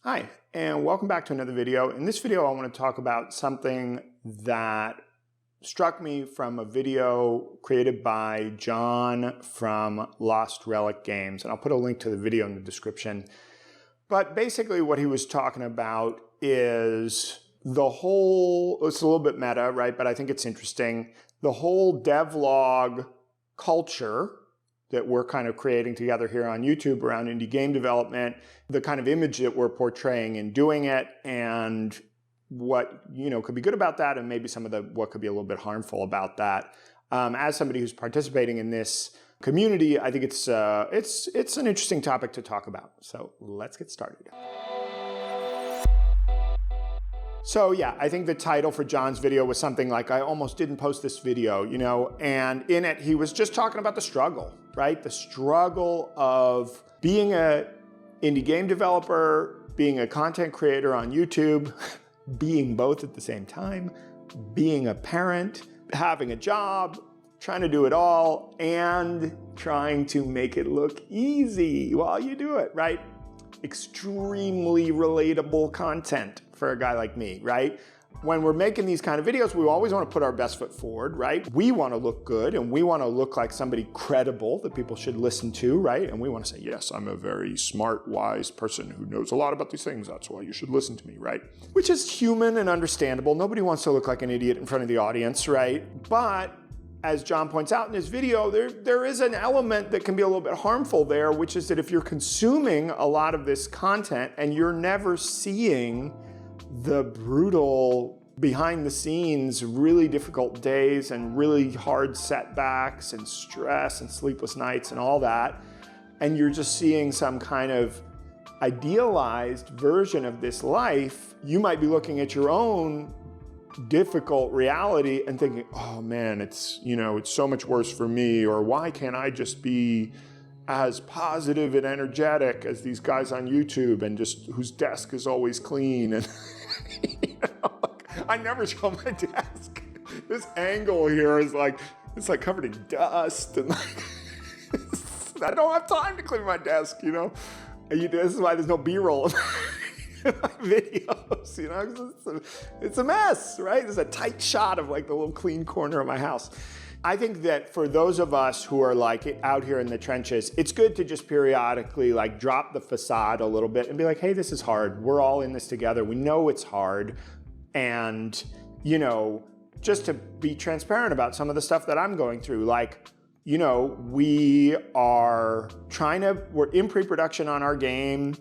Hi, and welcome back to another video. In this video, I want to talk about something that struck me from a video created by John from Lost Relic games, and I'll put a link to the video in the description. But basically what he was talking about is the whole, it's a little bit meta, right? But I think it's interesting. The whole devlog culture that we're kind of creating together here on YouTube around indie game development, the kind of image that we're portraying in doing it, and what could be good about that, and maybe some of the what could be a little bit harmful about that. As somebody who's participating in this community, I think it's an interesting topic to talk about. So let's get started. So yeah, I think the title for John's video was something like, I almost didn't post this video, and in it, he was just talking about the struggle, right? The struggle of being an indie game developer, being a content creator on YouTube, being both at the same time, being a parent, having a job, trying to do it all, and trying to make it look easy while you do it, right? Extremely relatable content for a guy like me, right? When we're making these kind of videos, we always want to put our best foot forward, right? We want to look good, and we want to look like somebody credible that people should listen to, right? And we want to say, yes, I'm a very smart, wise person who knows a lot about these things. That's why you should listen to me, right? Which is human and understandable. Nobody wants to look like an idiot in front of the audience, right? But as John points out in his video, there is an element that can be a little bit harmful there, which is that if you're consuming a lot of this content and you're never seeing the brutal, behind the scenes, really difficult days and really hard setbacks and stress and sleepless nights and all that, and you're just seeing some kind of idealized version of this life, you might be looking at your own difficult reality and thinking, oh man, it's so much worse for me, or why can't I just be as positive and energetic as these guys on YouTube and just whose desk is always clean. And I never show my desk. This angle here is like, it's like covered in dust, and like, I don't have time to clean my desk, This is why there's no B-roll in my videos, it's a mess, right? There's a tight shot of like the little clean corner of my house. I think that for those of us who are like out here in the trenches, it's good to just periodically like drop the facade a little bit and be like, hey, this is hard. We're all in this together. We know it's hard. And, just to be transparent about some of the stuff that I'm going through, like, we're in pre-production on our game.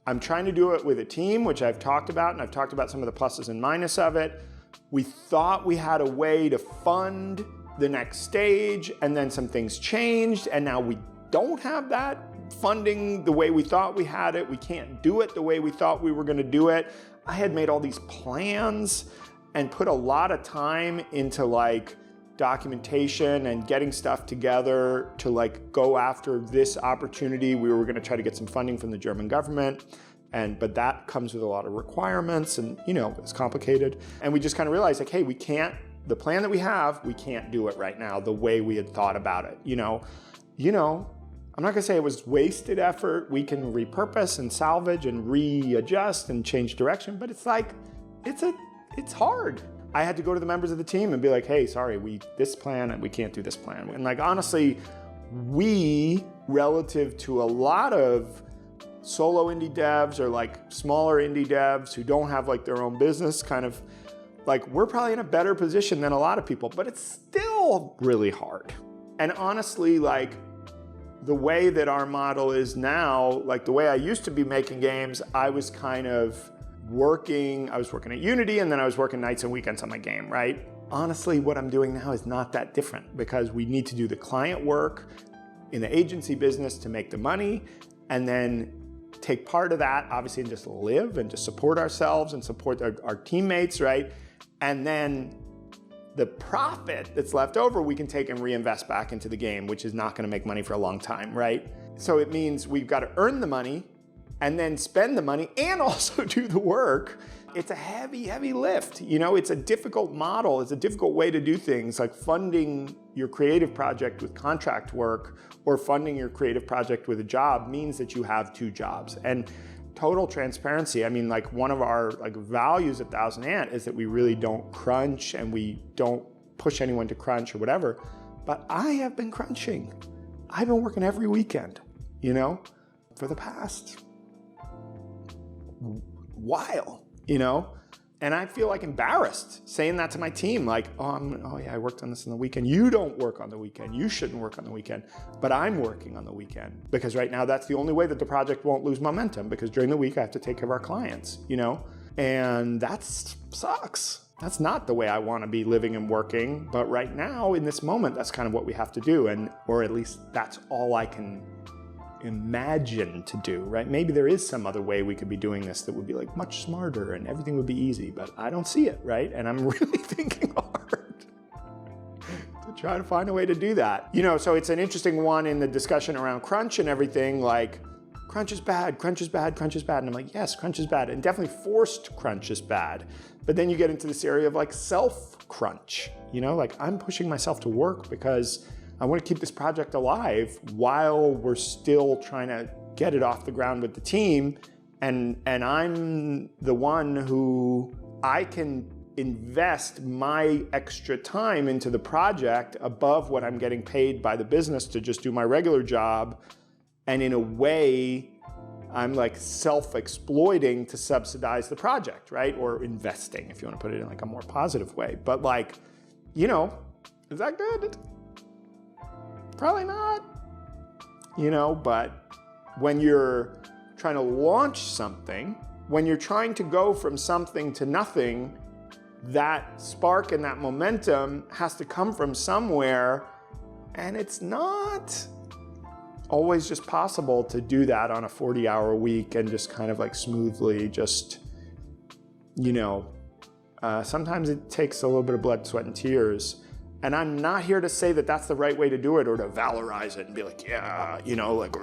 I'm trying to do it with a team, which I've talked about, and I've talked about some of the pluses and minuses of it. We thought we had a way to fund the next stage, and then some things changed, and now we don't have that funding the way we thought we had it. We can't do it the way we thought we were going to do it. I had made all these plans and put a lot of time into like documentation and getting stuff together to like go after this opportunity. We were going to try to get some funding from the German government, but that comes with a lot of requirements, and it's complicated. And we just kind of realized like, hey, the plan that we have, we can't do it right now the way we had thought about it. I'm not gonna say it was wasted effort. We can repurpose and salvage and readjust and change direction, but it's like, it's hard. I had to go to the members of the team and be like, hey, sorry, this plan, we can't do this plan. And like, honestly, relative to a lot of solo indie devs or like smaller indie devs who don't have like their own business, kind of like, we're probably in a better position than a lot of people, but it's still really hard. And honestly, like the way that our model is now, like the way I used to be making games, I was working at Unity, and then I was working nights and weekends on my game, right? Honestly, what I'm doing now is not that different, because we need to do the client work in the agency business to make the money, and then take part of that, obviously, and just live and just support ourselves and support our teammates, right? And then the profit that's left over, we can take and reinvest back into the game, which is not gonna make money for a long time, right? So it means we've got to earn the money and then spend the money and also do the work. It's a heavy, heavy lift. It's a difficult model. It's a difficult way to do things, like funding your creative project with contract work or funding your creative project with a job means that you have two jobs. And total transparency, I mean, like one of our like values at Thousand Ant is that we really don't crunch and we don't push anyone to crunch or whatever. But I have been crunching. I've been working every weekend, you know, for the past while, you know, and I feel like embarrassed saying that to my team, like, oh yeah, I worked on this on the weekend. You don't work on the weekend. You shouldn't work on the weekend, but I'm working on the weekend because right now that's the only way that the project won't lose momentum, because during the week I have to take care of our clients, you know, and that sucks. That's not the way I want to be living and working, but right now in this moment, that's kind of what we have to do, and or at least that's all I can imagine to do, right? Maybe there is some other way we could be doing this that would be like much smarter and everything would be easy, but I don't see it, right? And I'm really thinking hard to try to find a way to do that. You know, so it's an interesting one in the discussion around crunch and everything, like crunch is bad, crunch is bad, crunch is bad. And I'm like, yes, crunch is bad. And definitely forced crunch is bad. But then you get into this area of like self-crunch, you know, like I'm pushing myself to work because I want to keep this project alive while we're still trying to get it off the ground with the team. And I'm the one who I can invest my extra time into the project above what I'm getting paid by the business to just do my regular job. And in a way, I'm like self-exploiting to subsidize the project, right? Or investing, if you want to put it in like a more positive way. But like, you know, is that good? Probably not, you know, but when you're trying to launch something, when you're trying to go from something to nothing, that spark and that momentum has to come from somewhere, and it's not always just possible to do that on a 40-hour week and just kind of like smoothly just, you know, sometimes it takes a little bit of blood, sweat, and tears. And I'm not here to say that that's the right way to do it or to valorize it and be like, yeah, you know, like,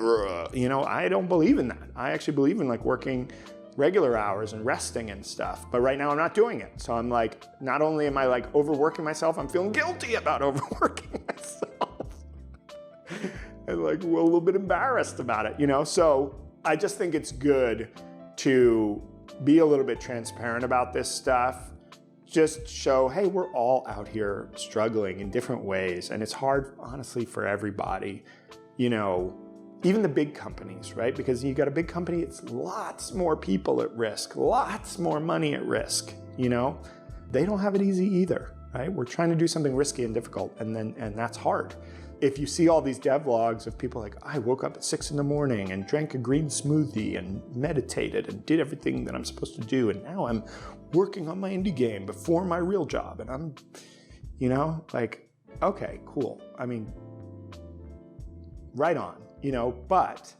you know, I don't believe in that. I actually believe in like working regular hours and resting and stuff. But right now I'm not doing it. So I'm like, not only am I like overworking myself, I'm feeling guilty about overworking myself. And like, well, a little bit embarrassed about it, you know? So I just think it's good to be a little bit transparent about this stuff. Just show, hey, we're all out here struggling in different ways. And it's hard, honestly, for everybody, you know, even the big companies, right? Because you got a big company, it's lots more people at risk, lots more money at risk, you know? They don't have it easy either, right? We're trying to do something risky and difficult, and that's hard. If you see all these devlogs of people like, I woke up at 6 in the morning and drank a green smoothie and meditated and did everything that I'm supposed to do, and now I'm working on my indie game before my real job, and I'm, you know, like, okay, cool. I mean, right on, you know, but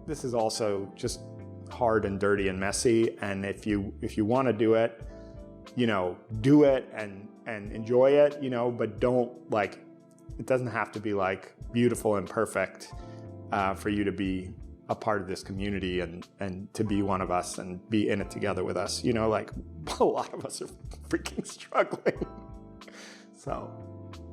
this is also just hard and dirty and messy, and if you want to do it, you know, do it and enjoy it, you know, but don't like, it doesn't have to be like beautiful and perfect for you to be a part of this community and to be one of us and be in it together with us. You know, like a lot of us are freaking struggling. So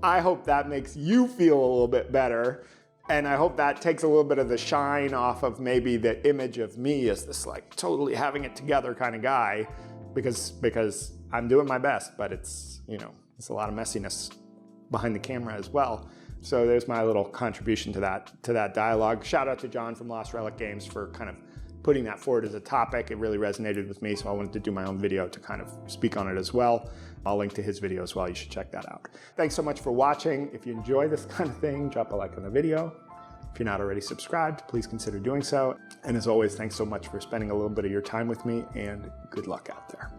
I hope that makes you feel a little bit better. And I hope that takes a little bit of the shine off of maybe the image of me as this like totally having it together kind of guy, because I'm doing my best, but it's, you know, it's a lot of messiness behind the camera as well. So there's my little contribution to that dialogue. Shout out to John from Lost Relic Games for kind of putting that forward as a topic. It really resonated with me, so I wanted to do my own video to kind of speak on it as well. I'll link to his video as well. You should check that out. Thanks so much for watching. If you enjoy this kind of thing, drop a like on the video. If you're not already subscribed, please consider doing so. And as always, thanks so much for spending a little bit of your time with me, and good luck out there.